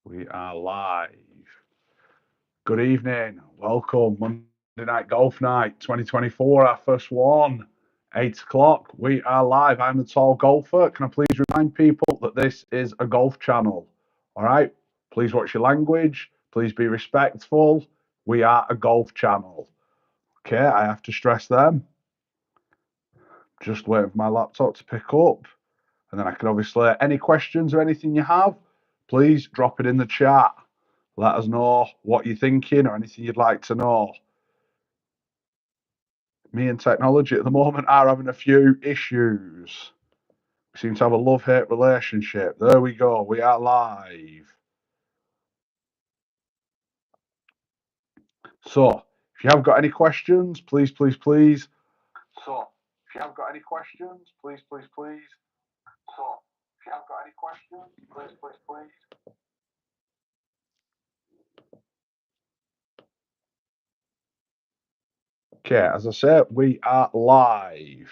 We are live. Good evening. Welcome. Monday Night Golf Night 2024, our first one. 8 o'clock. We are live. I'm the Tall Golfer. Can I please remind people that this is a golf channel? All right. Please watch your language. Please be respectful. We are a golf channel. Okay. I have to stress them. Just waiting for my laptop to pick up. And then I can obviously, any questions or anything you have, please drop it in the chat. Let us know what you're thinking or anything you'd like to know. Me and technology at the moment are having a few issues. We seem to have a love-hate relationship. There we go. We are live. So, if you have got any questions, please. So, if you have got any questions, please. So, if you have got any questions, please. Okay, as I said, we are live.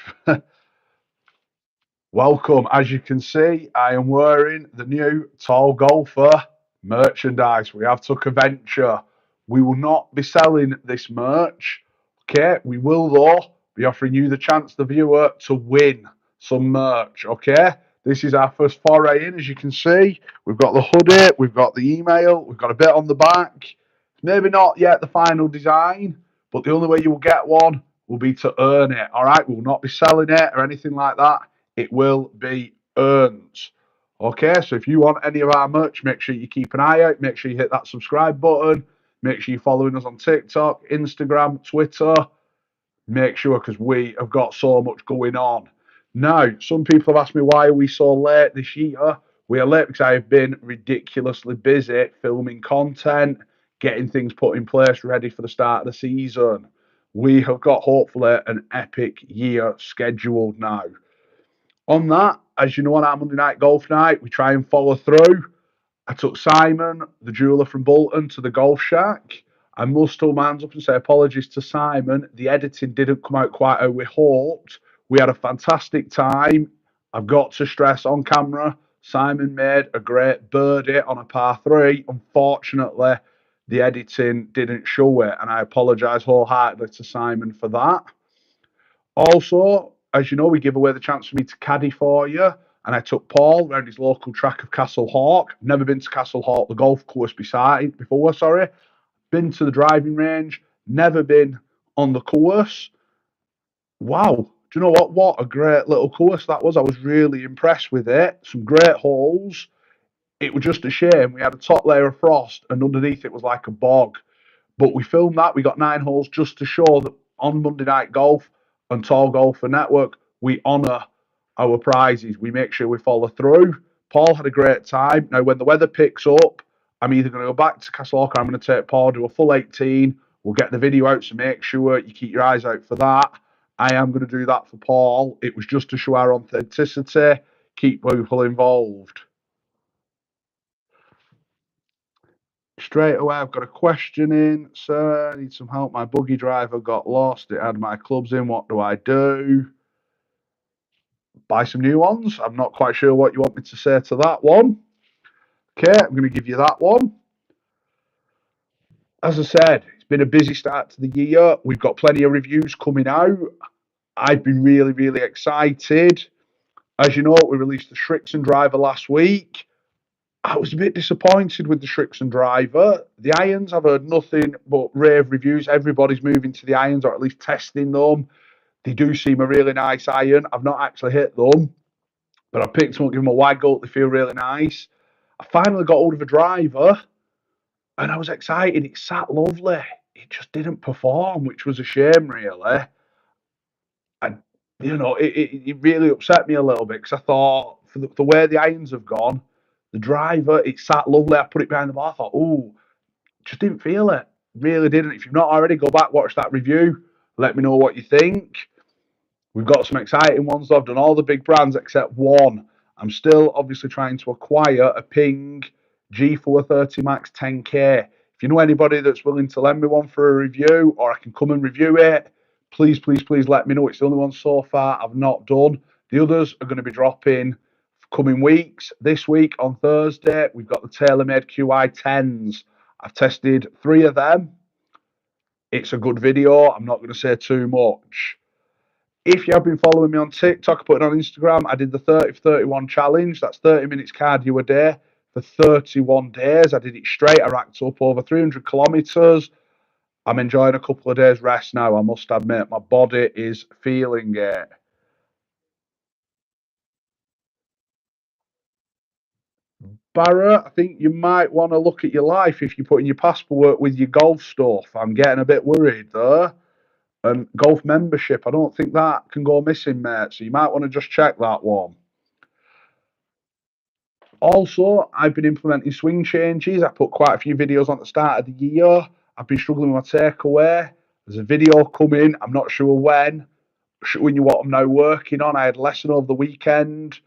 Welcome. As you can see, I am wearing the new Tall Golfer merchandise. We have took a venture. We will not be selling this merch. Okay, we will though be offering you the chance, the viewer, to win some merch. Okay, this is our first foray in. As you can see, we've got the hoodie, we've got the email, we've got a bit on the back. Maybe not yet the final design, but the only way you will get one will be to earn it. All right, we will not be selling it or anything like that. It will be earned. Okay, so if you want any of our merch, make sure you keep an eye out. Make sure you hit that subscribe button. Make sure you're following us on TikTok, Instagram, Twitter. Make sure, because we have got so much going on. Now, some people have asked me why are we so late this year. We are late because I have been ridiculously busy filming content, getting things put in place ready for the start of the season. We have got hopefully an epic year scheduled now. On that, as you know, on our Monday Night Golf Night, we try and follow through. I took Simon, the jeweler from Bolton, to the golf shack. I must hold my hands up and say apologies to Simon. The editing didn't come out quite how we hoped. We had a fantastic time. I've got to stress on camera, Simon made a great birdie on a par three. Unfortunately, the editing didn't show it, and I apologise wholeheartedly to Simon for that. Also, as you know, we give away the chance for me to caddy for you. And I took Paul around his local track of Castle Hawk. Never been to Castle Hawk, the golf course beside before, sorry. Been to the driving range, never been on the course. Wow. Do you know what? What a great little course that was. I was really impressed with it. Some great holes. It was just a shame. We had a top layer of frost and underneath it was like a bog. But we filmed that. We got 9 holes just to show that on Monday Night Golf and Tall Golfer Network, we honour our prizes. We make sure we follow through. Paul had a great time. Now, when the weather picks up, I'm either going to go back to Castle Hawk or I'm going to take Paul, do a full 18. We'll get the video out, so make sure you keep your eyes out for that. I am going to do that for Paul. It was just to show our authenticity, keep people involved. Straight away, I've got a question in. Sir, I need some help. My buggy driver got lost. It had my clubs in. What do I do? Buy some new ones. I'm not quite sure what you want me to say to that one. Okay, I'm going to give you that one. As I said, it's been a busy start to the year. We've got plenty of reviews coming out. I've been really excited. As you know, we released the Srixon driver last week. I was a bit disappointed with the Srixon driver. The irons, I've heard nothing but rave reviews. Everybody's moving to the irons or at least testing them. They do seem a really nice iron. I've not actually hit them, but I picked them up, give them a waggle. They feel really nice. I finally got hold of a driver and I was excited. It sat lovely. It just didn't perform, which was a shame, really. And, it really upset me a little bit because I thought for the way the irons have gone, the driver, it sat lovely. I put it behind the bar. I thought, oh, just didn't feel it. Really didn't. If you've not already, go back, watch that review. Let me know what you think. We've got some exciting ones though. I've done all the big brands except one. I'm still obviously trying to acquire a Ping G430 Max 10K. If you know anybody that's willing to lend me one for a review or I can come and review it, please let me know. It's the only one so far I've not done. The others are going to be dropping Coming weeks, this week on Thursday, we've got the TaylorMade QI10s. I've tested 3 of them. It's a good video. I'm not going to say too much. If you have been following me on TikTok, I put it on Instagram. I did the 30 for 31 challenge. That's 30 minutes cardio a day for 31 days. I did it straight. I racked up over 300 kilometers. I'm enjoying a couple of days rest now, I must admit. My body is feeling it. Barra, I think you might want to look at your life if you're putting your passport with your golf stuff. I'm getting a bit worried there. And golf membership, I don't think that can go missing, mate. So you might want to just check that one. Also, I've been implementing swing changes. I put quite a few videos on at the start of the year. I've been struggling with my takeaway. There's a video coming. I'm not sure when. Showing you what I'm now working on. I had a lesson over the weekend.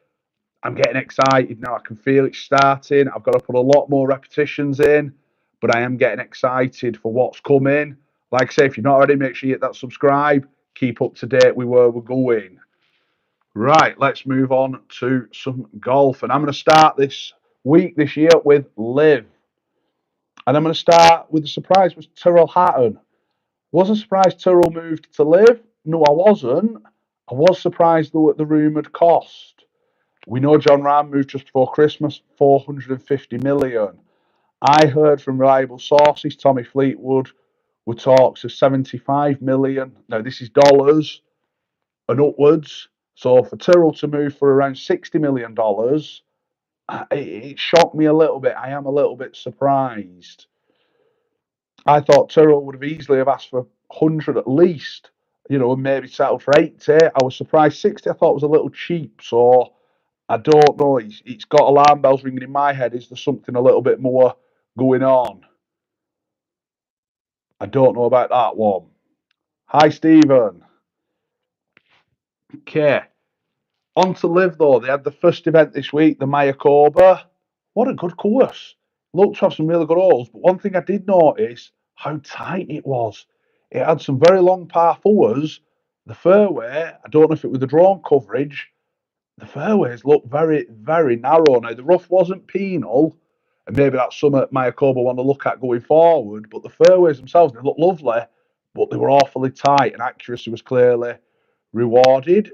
I'm getting excited now. I can feel it starting. I've got to put a lot more repetitions in, but I am getting excited for what's coming. Like I say, if you're not already, make sure you hit that subscribe. Keep up to date with where we're going. Right, let's move on to some golf. And I'm going to start this week, this year, with Liv. And I'm going to start with the surprise was Tyrrell Hatton. Wasn't surprised Tyrrell moved to Liv. No, I wasn't. I was surprised though at the rumoured cost. We know Jon Rahm moved just before Christmas, 450 million. I heard from reliable sources, Tommy Fleetwood, were talks of 75 million. Now, this is dollars and upwards. So for Tyrrell to move for around $60 million, it shocked me a little bit. I am a little bit surprised. I thought Tyrrell would have easily have asked for 100 at least, and maybe settled for 80. I was surprised 60 I thought was a little cheap. So I don't know. It's got alarm bells ringing in my head. Is there something a little bit more going on? I don't know about that one. Hi, Stephen. Okay. On to Liv, though. They had the first event this week, the Mayakoba. What a good course. Looked to have some really good holes, but one thing I did notice, how tight it was. It had some very long par fours. The fairway, I don't know if it was the drone coverage, the fairways looked very, very narrow. Now, the rough wasn't penal, and maybe that's something Mayakoba want to look at going forward, but the fairways themselves, they looked lovely, but they were awfully tight, and accuracy was clearly rewarded.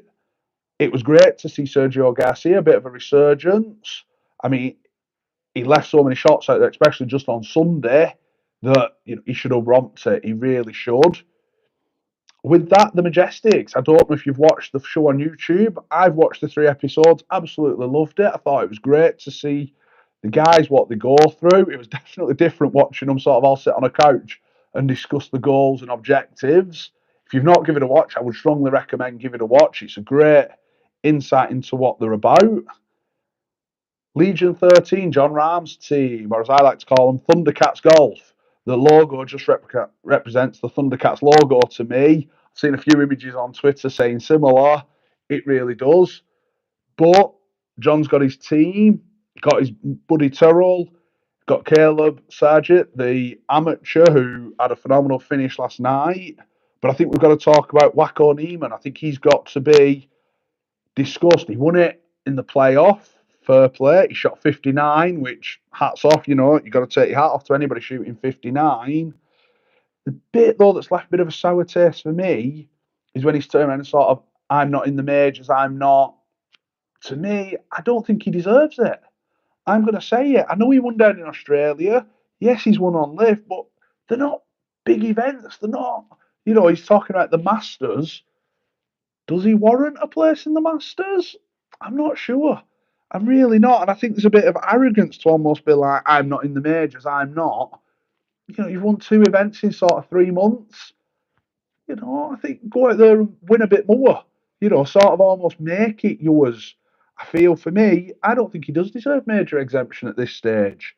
It was great to see Sergio Garcia, a bit of a resurgence. I mean, he left so many shots out there, especially just on Sunday, that he should have romped it. He really should. With that, the Majestics. I don't know if you've watched the show on YouTube. I've watched the 3 episodes. Absolutely loved it. I thought it was great to see the guys, what they go through. It was definitely different watching them sort of all sit on a couch and discuss the goals and objectives. If you've not given it a watch, I would strongly recommend giving it a watch. It's a great insight into what they're about. Legion 13, Jon Rahm's team, or as I like to call them, Thundercats Golf. The logo just represents the Thundercats logo to me. I've seen a few images on Twitter saying similar. It really does. But John's got his team, got his buddy Tyrrell, got Caleb Sargent, the amateur, who had a phenomenal finish last night. But I think we've got to talk about Wacko Neiman. I think he's got to be discussed. He won it in the playoff. Fair play. He shot 59, which hats off. You've got to take your hat off to anybody shooting 59. The bit though that's left a bit of a sour taste for me is when he's turned around and sort of, I'm not in the majors. I'm not. To me, I don't think he deserves it. I'm going to say it. I know he won down in Australia. Yes, he's won on Live, but they're not big events. They're not. He's talking about the Masters. Does he warrant a place in the Masters? I'm not sure. I'm really not. And I think there's a bit of arrogance to almost be like, I'm not in the majors. I'm not. You've won 2 events in sort of 3 months. I think go out there and win a bit more. Sort of almost make it yours. I feel for me, I don't think he does deserve major exemption at this stage.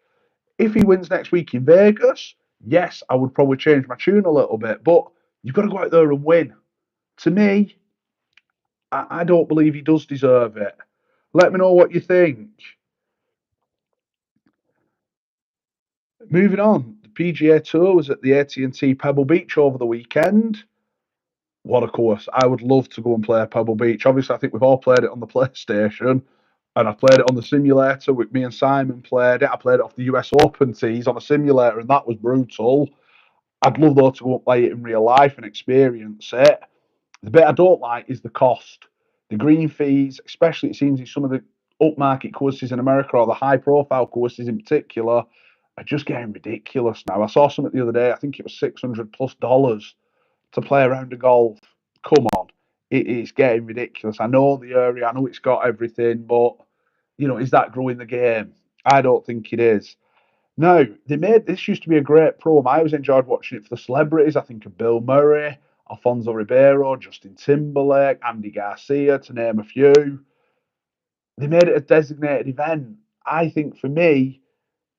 If he wins next week in Vegas, yes, I would probably change my tune a little bit. But you've got to go out there and win. To me, I don't believe he does deserve it. Let me know what you think. Moving on, the PGA Tour was at the AT&T Pebble Beach over the weekend. What a course. I would love to go and play Pebble Beach. Obviously, I think we've all played it on the PlayStation. and I played it on the simulator with me and Simon played it. I played it off the US Open tees on a simulator, and that was brutal. I'd love though to go and play it in real life and experience it. The bit I don't like is the cost. The green fees, especially it seems in some of the upmarket courses in America or the high profile courses in particular, are just getting ridiculous now. I saw something the other day, I think it was $600+ to play around a golf. Come on. It is getting ridiculous. I know the area, I know it's got everything, but is that growing the game? I don't think it is. No, they made this used to be a great promo. I always enjoyed watching it for the celebrities. I think of Bill Murray, Alfonso Ribeiro, Justin Timberlake, Andy Garcia, to name a few. They made it a designated event. I think for me,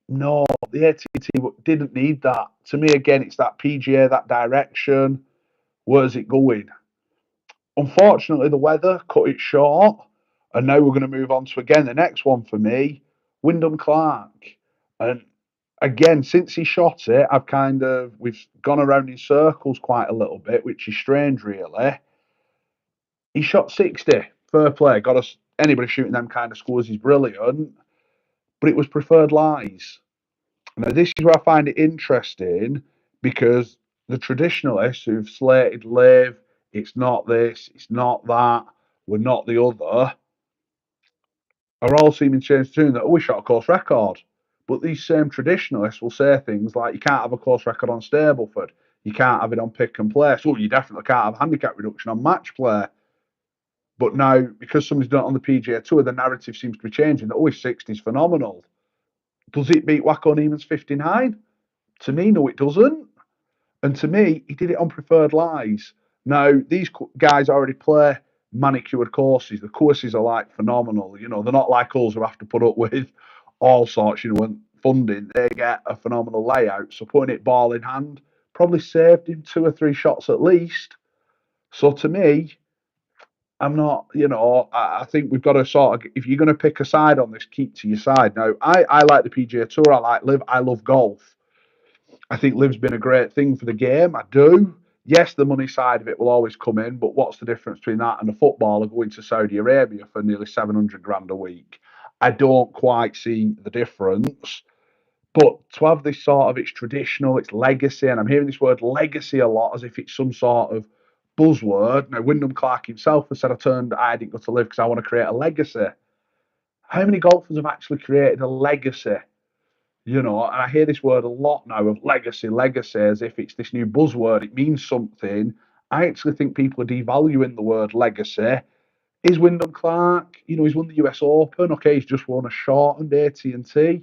no, the AT&T didn't need that. To me, again, it's that PGA, that direction. Where's it going? Unfortunately, the weather cut it short, and now we're going to move on to again the next one for me, Wyndham Clark. And again, since he shot it, we've gone around in circles quite a little bit, which is strange, really. He shot 60, fair play. Got us anybody shooting them kind of scores is brilliant, but it was preferred lies. Now, this is where I find it interesting because the traditionalists who've slated Liv, it's not this, it's not that, we're not the other, are all seeming to change the tune that, oh, we shot a course record. But these same traditionalists will say things like, you can't have a course record on Stableford, you can't have it on pick and place, oh, you definitely can't have handicap reduction on match play. But now, because somebody's done it on the PGA Tour, the narrative seems to be changing that, oh, his 60 is phenomenal. Does it beat Wacko Neiman's 59? To me, no, it doesn't. And to me, he did it on preferred lies. Now, these guys already play manicured courses. The courses are like phenomenal. They're not like us who have to put up with all sorts, and funding. They get a phenomenal layout. So putting it ball in hand probably saved him 2 or 3 shots at least. So to me, I'm not, I think we've got to sort of, if you're going to pick a side on this, keep to your side. Now, I like the PGA Tour. I like Liv. I love golf. I think Liv's been a great thing for the game. I do. Yes, the money side of it will always come in, but what's the difference between that and a footballer going to Saudi Arabia for nearly 700 grand a week? I don't quite see the difference. But to have this sort of, it's traditional, it's legacy, and I'm hearing this word legacy a lot as if it's some sort of buzzword. Now, Wyndham Clark himself has said, I didn't go to Live because I want to create a legacy. How many golfers have actually created a legacy? And I hear this word a lot now of legacy, legacy, as if it's this new buzzword. It means something. I actually think people are devaluing the word legacy. Is Wyndham Clark, he's won the US Open. Okay, he's just won a shortened AT&T.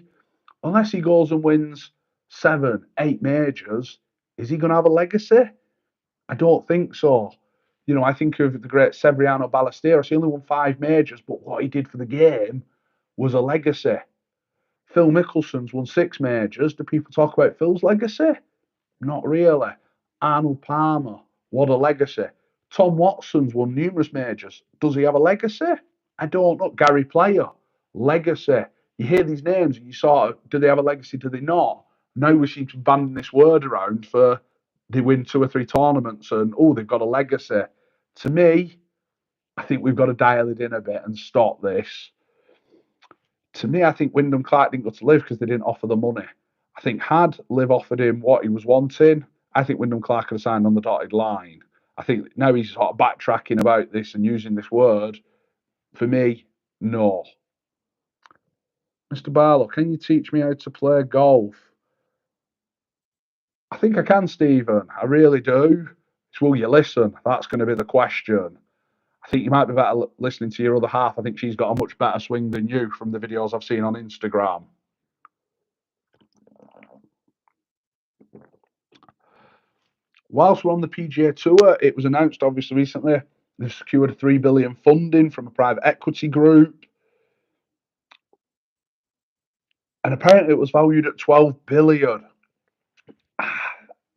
Unless he goes and wins 7, 8 majors, is he going to have a legacy? I don't think so. I think of the great Severiano Ballesteros. He only won 5 majors, but what he did for the game was a legacy. Phil Mickelson's won 6 majors. Do people talk about Phil's legacy? Not really. Arnold Palmer, what a legacy. Tom Watson's won numerous majors. Does he have a legacy? I don't know. Gary Player, legacy. You hear these names and you sort of, do they have a legacy? Do they not? Now we seem to be banding this word around for they win 2 or 3 tournaments and, oh, they've got a legacy. To me, I think we've got to dial it in a bit and stop this. To me, I think Wyndham Clark didn't go to Liv because they didn't offer the money. I think had Liv offered him what he was wanting, I think Wyndham Clark could have signed on the dotted line. I think now he's sort of backtracking about this and using this word. For me, no. Mr. Barlow, can you teach me how to play golf? I think I can, Stephen. I really do. It's will you listen? That's going to be the question. I think you might be better listening to your other half. I think she's got a much better swing than you from the videos I've seen on Instagram. Whilst we're on the PGA Tour, it was announced obviously recently they've secured $3 billion funding from a private equity group, and apparently it was valued at $12 billion.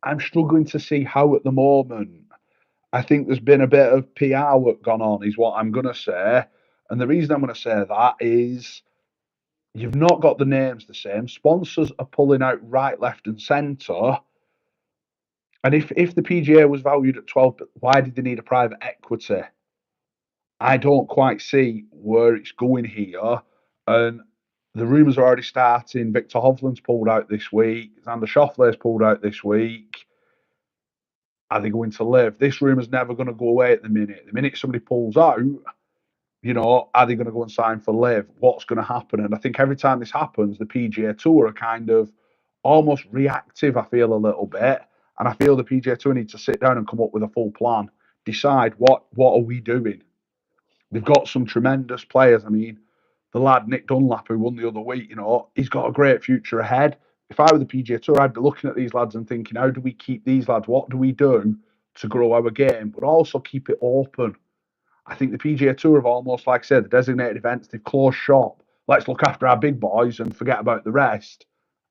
I'm struggling to see how at the moment. I think there's been a bit of PR work gone on, is what I'm going to say. And the reason I'm going to say that is you've not got the names the same. Sponsors are pulling out right, left, and centre. And if the PGA was valued at 12, why did they need a private equity? I don't quite see where it's going here. And the rumours are already starting. Victor Hovland's pulled out this week. Xander Schauffele's pulled out this week. Are they going to live? This rumour's never going to go away at the minute. The minute somebody pulls out, are they going to go and sign for live? What's going to happen? And I think every time this happens, the PGA Tour are kind of almost reactive, I feel a little bit. And I feel the PGA Tour need to sit down and come up with a full plan. Decide what are we doing? They've got some tremendous players. I mean, the lad Nick Dunlap who won the other week, he's got a great future ahead. If I were the PGA Tour, I'd be looking at these lads and thinking, how do we keep these lads? What do we do to grow our game, but also keep it open? I think the PGA Tour have almost, like I said, the designated events, they've closed shop. Let's look after our big boys and forget about the rest.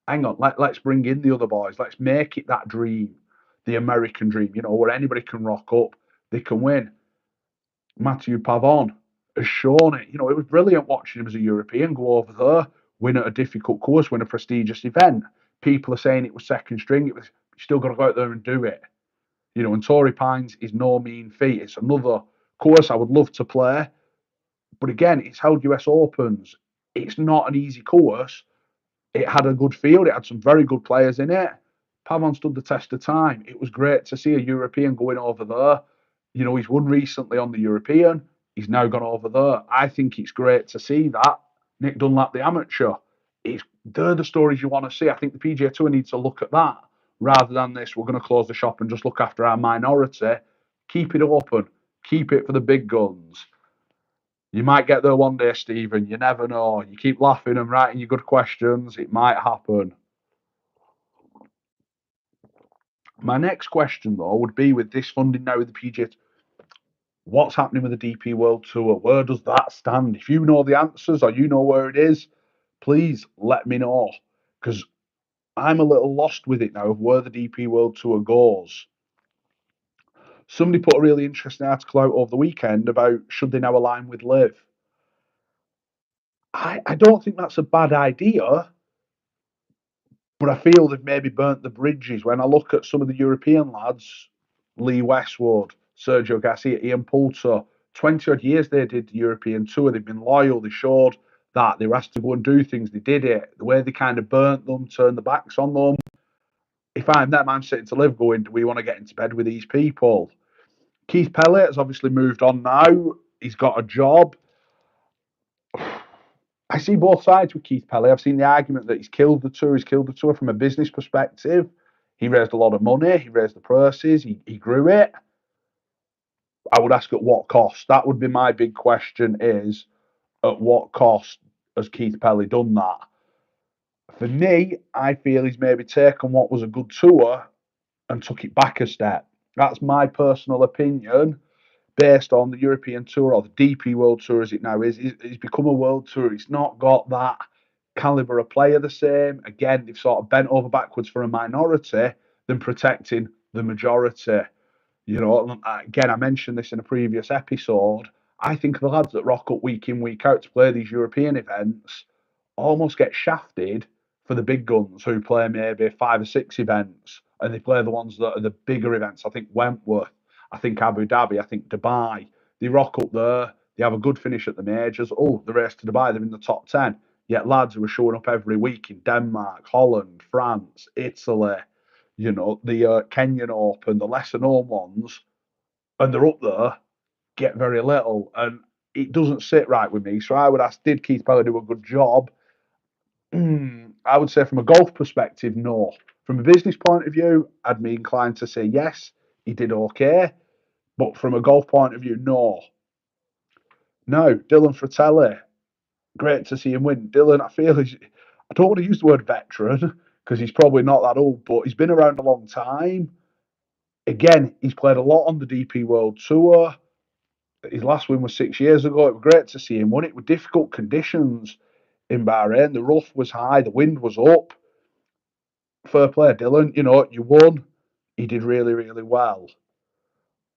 Hang on, let's bring in the other boys. Let's make it that dream, the American dream, where anybody can rock up, they can win. Matthew Pavon has shown it. It was brilliant watching him as a European go over there, win at a difficult course, win a prestigious event. People are saying it was second string. It was you still got to go out there and do it. And Torrey Pines is no mean feat. It's another course I would love to play, but again, it's held US Opens. It's not an easy course. It had a good field. It had some very good players in it. Pavon stood the test of time. It was great to see a European going over there. He's won recently on the European. He's now gone over there. I think it's great to see that. Nick Dunlap, the amateur. They're the stories you want to see. I think the PGA Tour needs to look at that rather than this. We're going to close the shop and just look after our minority. Keep it open. Keep it for the big guns. You might get there one day, Stephen. You never know. You keep laughing and writing your good questions. It might happen. My next question, though, would be with this funding now with the PGA, what's happening with the DP World Tour? Where does that stand? If you know the answers or you know where it is, please let me know. Because I'm a little lost with it now of where the DP World Tour goes. Somebody put a really interesting article out over the weekend about should they now align with Live. I don't think that's a bad idea, but I feel they've maybe burnt the bridges. When I look at some of the European lads, Lee Westwood, Sergio Garcia, Ian Poulter, 20 odd years they did the European tour. They've been loyal. They showed that they were asked to go and do things. They did it. The way they kind of burnt them, turned the backs on them. If I'm them, I'm sitting to Live going, do we want to get into bed with these people? Keith Pellett has obviously moved on now. He's got a job. I see both sides with Keith Pelley. I've seen the argument that he's killed the tour. He's killed the tour from a business perspective. He raised a lot of money. He raised the purses. He grew it. I would ask at what cost? That would be my big question is, at what cost has Keith Pelley done that? For me, I feel he's maybe taken what was a good tour and took it back a step. That's my personal opinion based on the European Tour or the DP World Tour as it now is. It's become a world tour. It's not got that caliber of player the same. Again, they've sort of bent over backwards for a minority than protecting the majority. Again, I mentioned this in a previous episode. I think the lads that rock up week in, week out to play these European events almost get shafted for the big guns who play maybe 5 or 6 events and they play the ones that are the bigger events. I think Wentworth, I think Abu Dhabi, I think Dubai. They rock up there, they have a good finish at the majors. Oh, the race to Dubai, they're in the top 10. Yet lads who are showing up every week in Denmark, Holland, France, Italy, the Kenyan Open, the lesser known ones, and they're up there, get very little. And it doesn't sit right with me. So I would ask, did Keith Pelley do a good job? I would say from a golf perspective, no. From a business point of view, I'd be inclined to say yes, he did okay. But from a golf point of view, no. No, Dylan Fratelli, great to see him win. Dylan, I don't want to use the word veteran because he's probably not that old, but he's been around a long time. Again, he's played a lot on the DP World Tour. His last win was 6 years ago. It was great to see him win it with difficult conditions in Bahrain. The rough was high, the wind was up. Fair play, Dylan. You won. He did really, really well.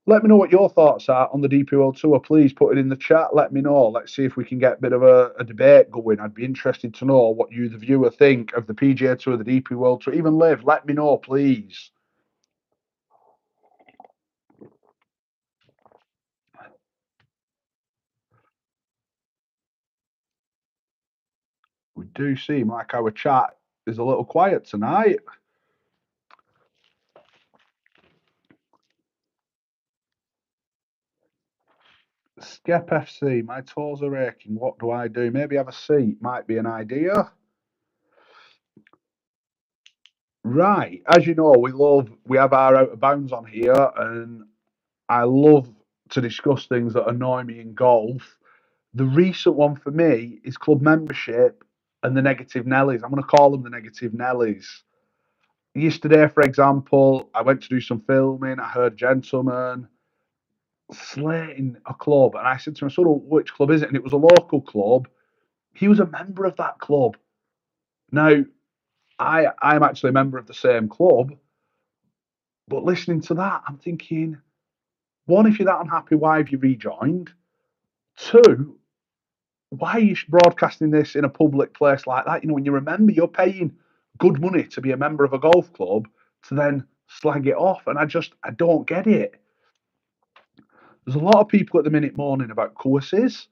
Let me know what your thoughts are on the DP World Tour. Please put it in the chat. Let me know. Let's see if we can get a bit of a debate going. I'd be interested to know what you, the viewer, think of the PGA Tour, the DP World Tour. Even Liv, let me know, please. We do seem like our chat is a little quiet tonight. Skep FC, my toes are aching. What do I do? Maybe have a seat, might be an idea. Right, as you know, we have our out of bounds on here, and I love to discuss things that annoy me in golf. The recent one for me is club membership and the negative Nellies. I'm going to call them the negative Nellies. Yesterday, for example, I went to do some filming. I heard a gentleman slating a club, and I said to him, "So, which club is it?" And it was a local club. He was a member of that club. Now, I'm actually a member of the same club, but listening to that, I'm thinking, one, if you're that unhappy, why have you rejoined? Two, why are you broadcasting this in a public place like that? You know, when you remember you're paying good money to be a member of a golf club to then slag it off, and I don't get it. There's a lot of people at the minute moaning about courses.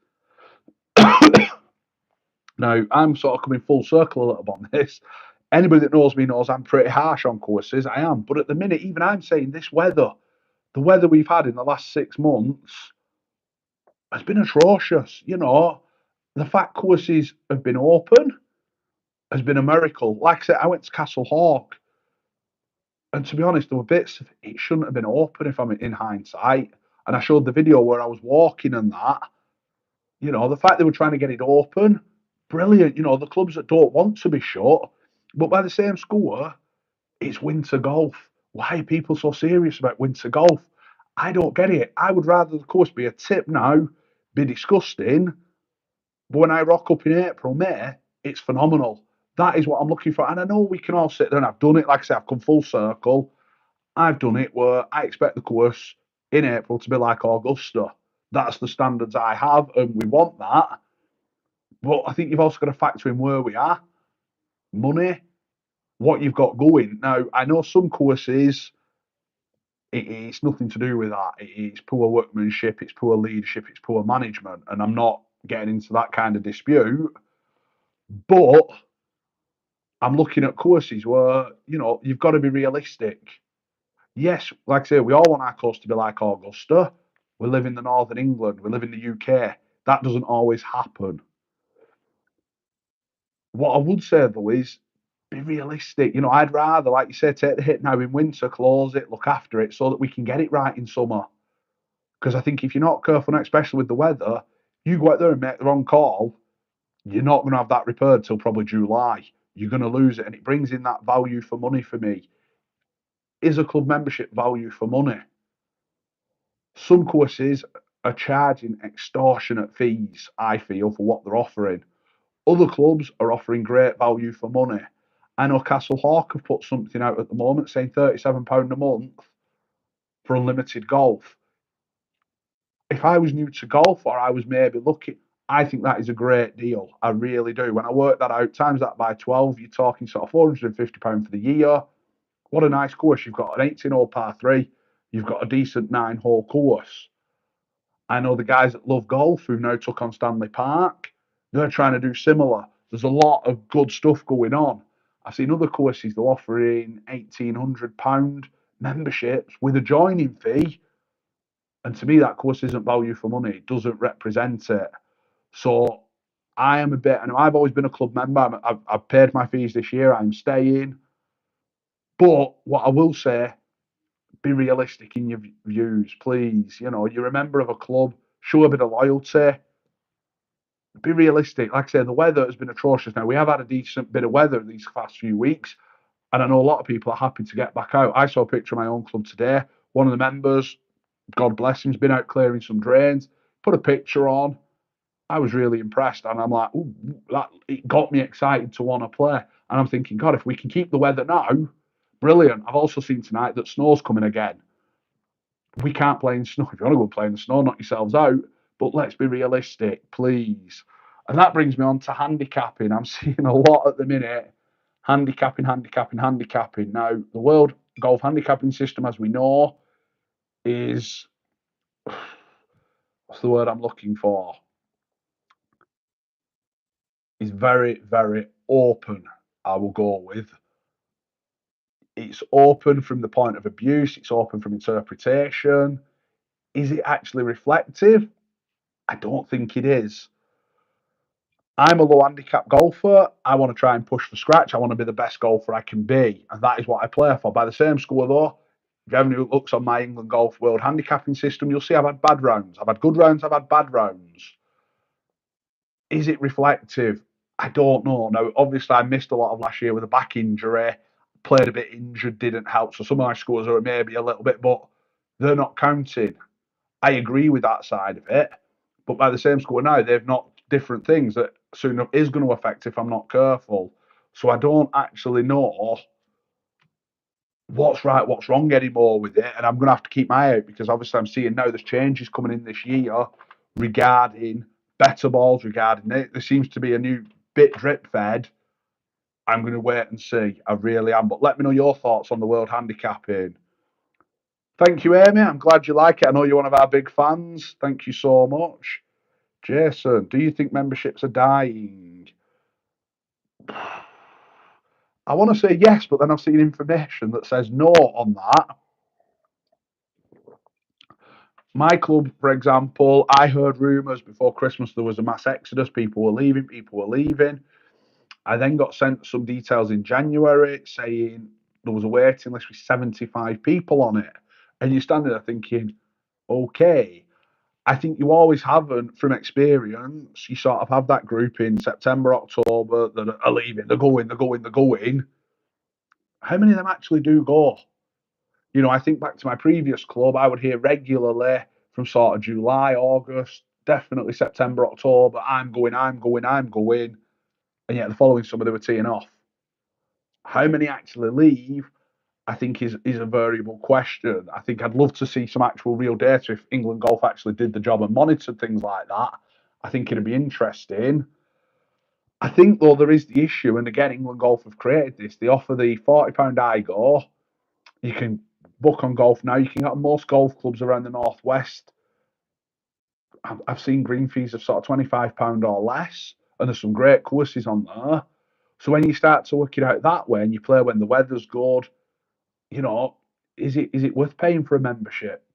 Now, I'm sort of coming full circle a little bit on this. Anybody that knows me knows I'm pretty harsh on courses. I am. But at the minute, even I'm saying this weather, the weather we've had in the last 6 months has been atrocious. You know, the fact courses have been open has been a miracle. Like I said, I went to Castle Hawk, and to be honest, there were bits of it shouldn't have been open if I'm in hindsight. And I showed the video where I was walking and that. You know, the fact they were trying to get it open, brilliant. You know, the clubs that don't want to be shut, but by the same score, it's winter golf. Why are people so serious about winter golf? I don't get it. I would rather the course be a tip now, be disgusting, but when I rock up in April, May, it's phenomenal. That is what I'm looking for. And I know we can all sit there and I've done it. Like I say, I've come full circle. I've done it where I expect the course in April to be like Augusta. That's the standards I have, and we want that. But I think you've also got to factor in where we are, money, what you've got going. Now, I know some courses, it's nothing to do with that. It's poor workmanship, it's poor leadership, it's poor management. And I'm not getting into that kind of dispute. But I'm looking at courses where, you know, you've got to be realistic. Yes, like I say, we all want our course to be like Augusta. We live in the northern England, we live in the UK. That doesn't always happen. What I would say though is be realistic. You know, I'd rather, like you say, take the hit now in winter, close it, look after it, so that we can get it right in summer. Because I think if you're not careful, now, especially with the weather, you go out there and make the wrong call, you're not going to have that repaired till probably July. You're going to lose it, and it brings in that value for money for me. Is a club membership value for money? Some courses are charging extortionate fees, I feel, for what they're offering. Other clubs are offering great value for money. I know Castle Hawk have put something out at the moment saying £37 a month for unlimited golf. If I was new to golf or I was maybe looking, I think that is a great deal. I really do. When I work that out, times that by 12, you're talking sort of £450 for the year. What a nice course. You've got an 18-hole par three, you've got a decent 9-hole course. I know the guys that love golf who now took on Stanley Park, they're trying to do similar. There's a lot of good stuff going on. I've seen other courses they're offering £1,800 memberships with a joining fee. And to me, that course isn't value for money. It doesn't represent it. So I am a bit, and I've always been a club member. I've paid my fees this year. I'm staying. But what I will say, be realistic in your views, please. You know, you're a member of a club, show a bit of loyalty. Be realistic. Like I say, the weather has been atrocious. Now we have had a decent bit of weather these past few weeks, and I know a lot of people are happy to get back out. I saw a picture of my own club today. One of the members, God bless him, has been out clearing some drains. Put a picture on. I was really impressed, and I'm like, ooh, that it got me excited to want to play. And I'm thinking, God, if we can keep the weather now, brilliant. I've also seen tonight that snow's coming again. We can't play in snow. If you want to go play in the snow, knock yourselves out. But let's be realistic, please. And that brings me on to handicapping. I'm seeing a lot at the minute. Handicapping, handicapping, handicapping. Now, the World Golf Handicapping System, as we know, is what's the word I'm looking for? is very, very open, I will go with. It's open from the point of abuse, it's open from interpretation. Is it actually reflective? I don't think it is. I'm a low handicap golfer. I want to try and push for scratch. I want to be the best golfer I can be. And that is what I play for. By the same score, though, if anyone who looks on my England Golf World handicapping system, you'll see I've had bad rounds. I've had good rounds, I've had bad rounds. Is it reflective? I don't know. Now, obviously, I missed a lot of last year with a back injury, played a bit injured, didn't help. So some of my scores are maybe a little bit, but they're not counting. I agree with that side of it. But by the same score now, they've not different things that soon enough is going to affect if I'm not careful. So I don't actually know what's right, what's wrong anymore with it. And I'm going to have to keep my eye out because obviously I'm seeing now there's changes coming in this year regarding better balls, regarding it. There seems to be a new bit drip fed. I'm going to wait and see. I really am. But let me know your thoughts on the World Handicapping. Thank you, Amy. I'm glad you like it. I know you're one of our big fans. Thank you so much. Jason, do you think memberships are dying? I want to say yes, but then I've seen information that says no on that. My club, for example, I heard rumours before Christmas there was a mass exodus. People were leaving, people were leaving. I then got sent some details in January saying there was a waiting list with 75 people on it. And you're standing there thinking, okay, I think you always have, from experience, you sort of have that group in September, October that are leaving. They're going, they're going, they're going. How many of them actually do go? You know, I think back to my previous club, I would hear regularly from sort of July, August, definitely September, October, I'm going, I'm going, I'm going. And yet the following summer they were teeing off. How many actually leave? I think is a variable question. I think I'd love to see some actual real data if England Golf actually did the job and monitored things like that. I think it'd be interesting. I think though there is the issue, and again England Golf have created this. They offer the £40 IGO. You can book on golf now. You can get on most golf clubs around the northwest. I've seen green fees of sort of £25 or less, and there's some great courses on there. So when you start to work it out that way, and you play when the weather's good, you know, is it worth paying for a membership?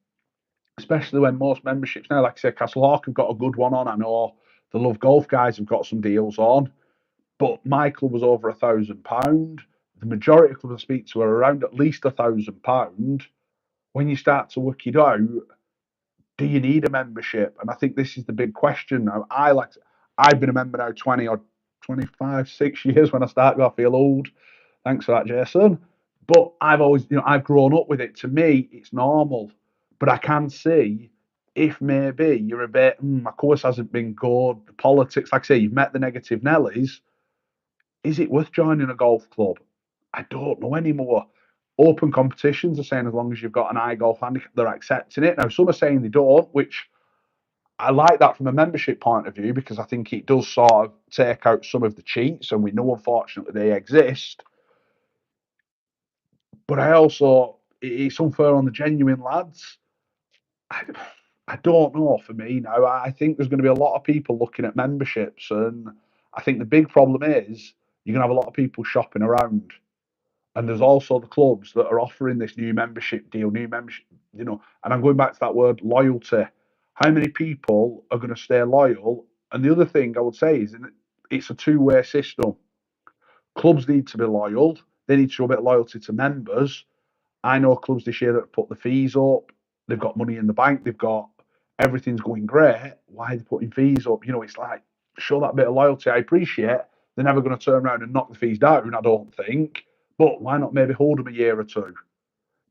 Especially when most memberships now, like I said, Castlehawk have got a good one on. I know the Love Golf guys have got some deals on, but my club was over £1,000. The majority of clubs I speak to are around at least £1,000. When you start to work it out, do you need a membership? And I think this is the big question now. I've been a member now 20 or 25, 6 years when I started. I feel old. Thanks for that, Jason. But I've always, I've grown up with it. To me, it's normal. But I can see if maybe you're a bit, my course hasn't been good, the politics, like I say, you've met the negative Nellies. Is it worth joining a golf club? I don't know anymore. Open competitions are saying as long as you've got an iGolf handicap, they're accepting it. Now, some are saying they don't, which I like that from a membership point of view because I think it does sort of take out some of the cheats, and we know unfortunately they exist. But I also, it's unfair on the genuine lads. I, I don't know for me now. I think there's going to be a lot of people looking at memberships, and I think the big problem is you're going to have a lot of people shopping around. And there's also the clubs that are offering this new membership deal, new membership, and I'm going back to that word loyalty. How many people are going to stay loyal? And the other thing I would say is it's a two-way system. Clubs need to be loyal. They need to show a bit of loyalty to members. I know clubs this year that have put the fees up. They've got money in the bank. They've got everything's going great. Why are they putting fees up? It's like show that bit of loyalty. I appreciate they're never going to turn around and knock the fees down. I don't think. But why not maybe hold them a year or two?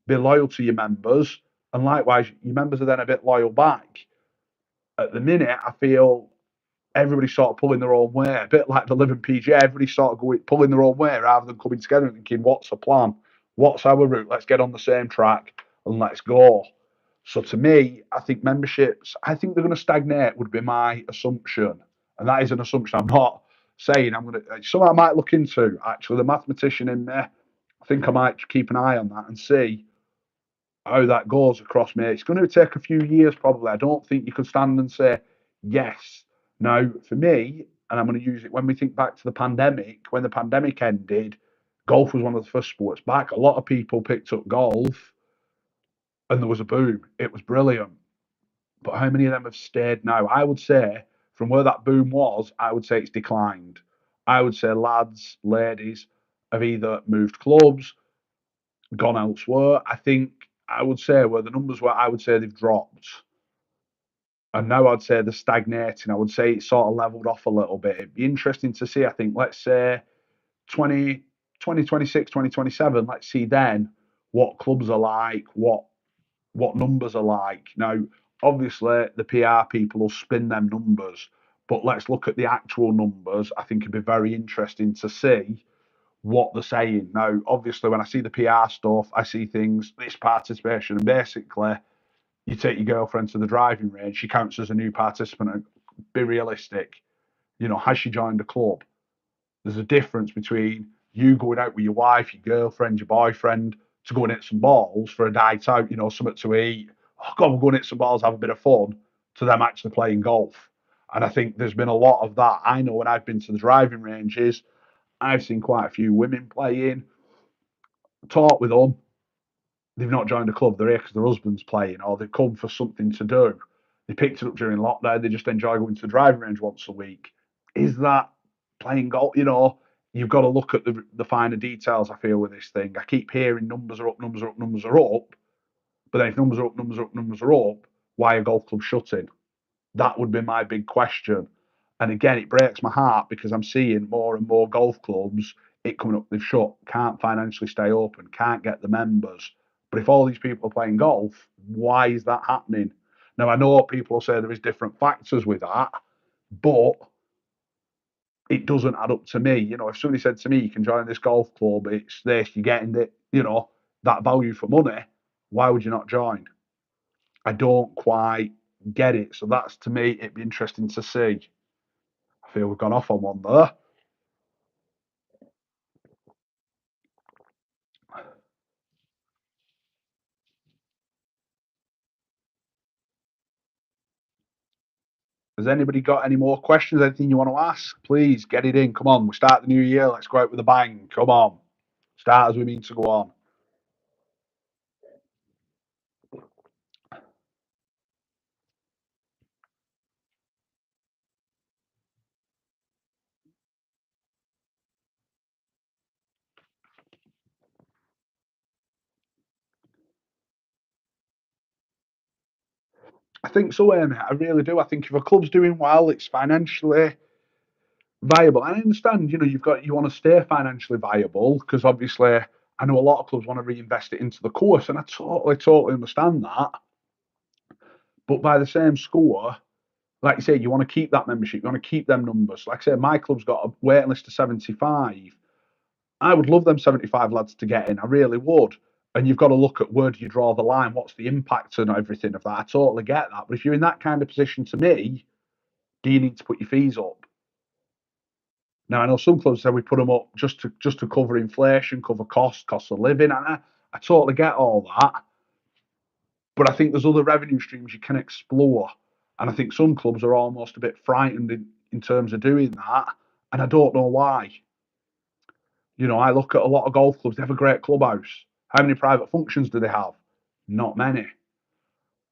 Be loyal to your members, and likewise, your members are then a bit loyal back. At the minute, I feel everybody's sort of pulling their own way, a bit like the Living PGA. Everybody's sort of pulling their own way rather than coming together and thinking, "What's the plan? What's our route? Let's get on the same track and let's go." So to me, I think memberships, I think they're going to stagnate. Would be my assumption, and that is an assumption. I'm not saying I'm going to. It's something I might look into. Actually, the mathematician in me, I think I might keep an eye on that and see how that goes across me. It's going to take a few years probably. I don't think you could stand and say yes. Now, for me, and I'm going to use it when we think back to the pandemic. When the pandemic ended, golf was one of the first sports back. A lot of people picked up golf, and there was a boom. It was brilliant. But how many of them have stayed now? I would say from where that boom was, I would say it's declined. I would say lads, ladies have either moved clubs, gone elsewhere. I think I would say where the numbers were, I would say they've dropped. And now I'd say they're stagnating. I would say it's sort of leveled off a little bit. It'd be interesting to see. I think, let's say 2026, 2027. Let's see then what clubs are like, what numbers are like. Now, obviously, the PR people will spin them numbers, but let's look at the actual numbers. I think it'd be very interesting to see what they're saying. Now, obviously, when I see the PR stuff, I see things, this participation, and basically, you take your girlfriend to the driving range, she counts as a new participant. And be realistic. Has she joined a club? There's a difference between you going out with your wife, your girlfriend, your boyfriend to go and hit some balls for a night out, something to eat. Oh, God, we're going to hit some balls, have a bit of fun, to them actually playing golf. And I think there's been a lot of that. I know when I've been to the driving ranges, I've seen quite a few women playing, talk with them. They've not joined a club, they're here because their husband's playing, or they've come for something to do. They picked it up during lockdown, they just enjoy going to the driving range once a week. Is that playing golf? You've got to look at the finer details, I feel, with this thing. I keep hearing numbers are up, numbers are up, numbers are up. But then if numbers are up, numbers are up, numbers are up, why are golf clubs shutting? That would be my big question. And again, it breaks my heart because I'm seeing more and more golf clubs, it coming up, they've shut, can't financially stay open, can't get the members. But if all these people are playing golf, why is that happening? Now, I know people will say there is different factors with that, but it doesn't add up to me. If somebody said to me, you can join this golf club, it's this, you're getting that value for money, why would you not join? I don't quite get it. So that's, to me, it'd be interesting to see. I feel we've gone off on one there. Has anybody got any more questions? Anything you want to ask? Please get it in. Come on, we start the new year. Let's go out with a bang. Come on. Start as we mean to go on. I think so, Amy. I really do. I think if a club's doing well, it's financially viable. I understand, you want to stay financially viable because obviously I know a lot of clubs want to reinvest it into the course, and I totally understand that. But by the same score, like you say, you want to keep that membership, you want to keep them numbers. Like I say, my club's got a waiting list of 75. I would love them 75 lads to get in. I really would. And you've got to look at where do you draw the line? What's the impact on everything of that? I totally get that. But if you're in that kind of position, to me, do you need to put your fees up? Now I know some clubs say we put them up just to cover inflation, cover cost of living, and I totally get all that. But I think there's other revenue streams you can explore, and I think some clubs are almost a bit frightened in terms of doing that, and I don't know why. I look at a lot of golf clubs; they have a great clubhouse. How many private functions do they have? Not many.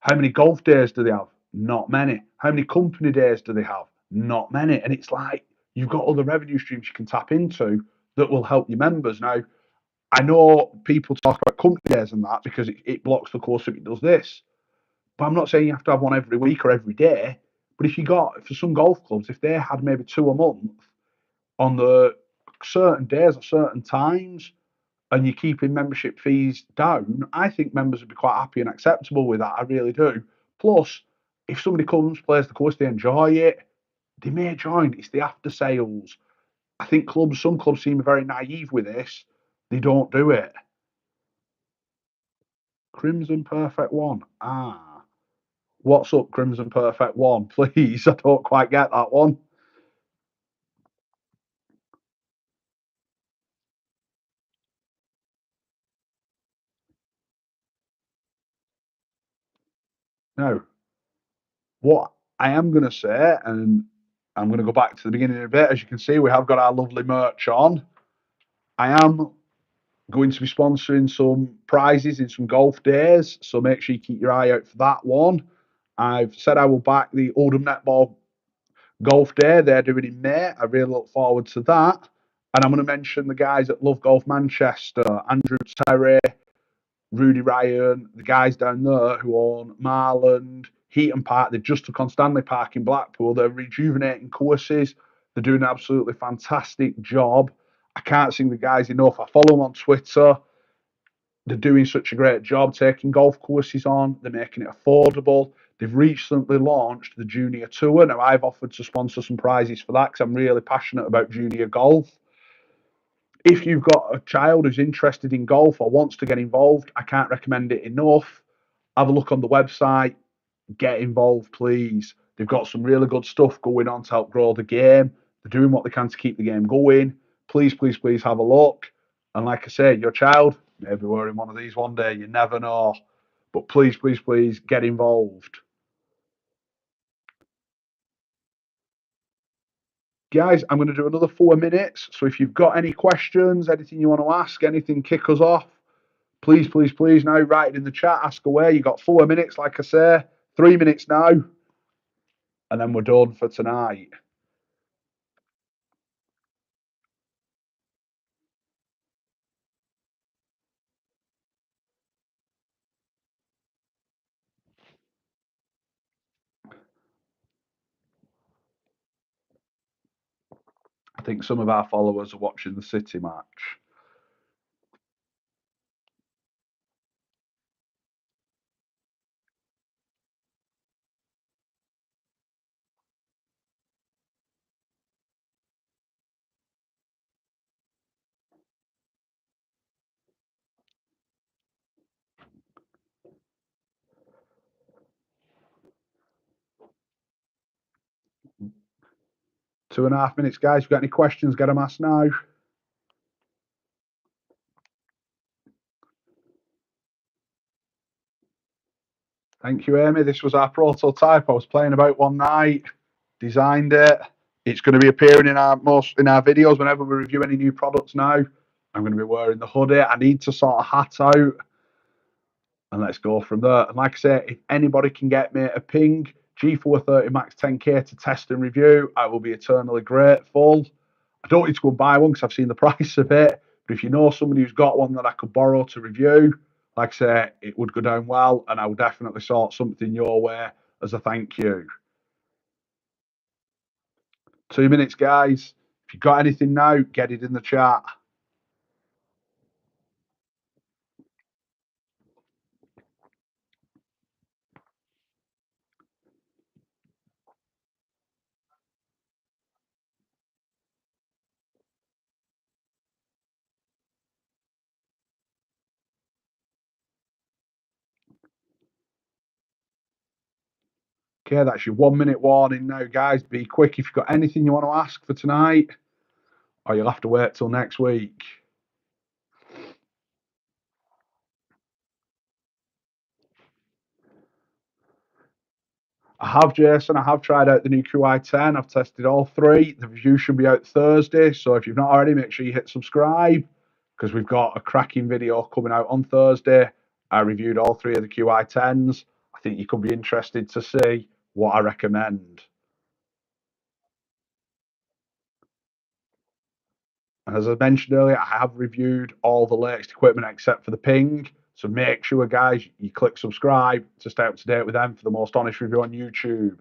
How many golf days do they have? Not many. How many company days do they have? Not many. And it's like you've got other revenue streams you can tap into that will help your members. Now, I know people talk about company days and that because it blocks the course if it does this. But I'm not saying you have to have one every week or every day. But if you got, for some golf clubs, if they had maybe two a month on the certain days at certain times, and you're keeping membership fees down, I think members would be quite happy and acceptable with that. I really do. Plus, if somebody comes, plays the course, they enjoy it, they may join. It's the after sales. I think some clubs seem very naive with this. They don't do it. Crimson Perfect One. Ah. What's up, Crimson Perfect One? Please, I don't quite get that one. No. What I am going to say, and I'm going to go back to the beginning a bit. As you can see, we have got our lovely merch on. I am going to be sponsoring some prizes in some golf days, so make sure you keep your eye out for that one. I've said I will back the Oldham Netball Golf Day. They're doing in May. I really look forward to that. And I'm going to mention the guys at Love Golf Manchester, Andrew Terry, Rudy Ryan, the guys down there who own Marland, Heaton Park. They've just took on Stanley Park in Blackpool. They're rejuvenating courses. They're doing an absolutely fantastic job. I can't sing the guys enough. I follow them on Twitter. They're doing such a great job taking golf courses on. They're making it affordable. They've recently launched the Junior Tour. Now, I've offered to sponsor some prizes for that because I'm really passionate about junior golf. If you've got a child who's interested in golf or wants to get involved, I can't recommend it enough. Have a look on the website. Get involved, please. They've got some really good stuff going on to help grow the game. They're doing what they can to keep the game going. Please, please, please have a look. And like I say, your child may be wearing one of these one day. You never know. But please, please, please get involved. Guys, I'm going to do another 4 minutes. So if you've got any questions, anything you want to ask, anything, kick us off. Please, please, please now write it in the chat. Ask away. You got 4 minutes, like I say. 3 minutes now. And then we're done for tonight. I think some of our followers are watching the City match. Two and a half minutes, guys. If you've got any questions, get them asked now. Thank you, Amy. This was our prototype. I was playing about one night, designed it. It's going to be appearing in our videos whenever we review any new products now. I'm going to be wearing the hoodie. I need to sort a hat out, and let's go from there. And like I say, if anybody can get me a ping G430 Max 10K to test and review, I will be eternally grateful. I don't need to go and buy one because I've seen the price of it. But if you know somebody who's got one that I could borrow to review, like I say, it would go down well, and I will definitely sort something your way as a thank you. 2 minutes, guys. If you've got anything now, get it in the chat. Okay, that's your 1 minute warning now, guys. Be quick if you've got anything you want to ask for tonight, or you'll have to wait till next week. I have, Jason. I have tried out the new QI10. I've tested all three. The review should be out Thursday. So if you've not already, make sure you hit subscribe because we've got a cracking video coming out on Thursday. I reviewed all three of the QI10s. I think you could be interested to see what I recommend. And as I mentioned earlier, I have reviewed all the latest equipment except for the Ping. So make sure, guys, you click subscribe to stay up to date with them for the most honest review on YouTube.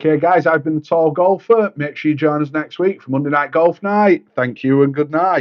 Okay, guys, I've been the Tall Golfer. Make sure you join us next week for Monday Night Golf Night. Thank you and good night.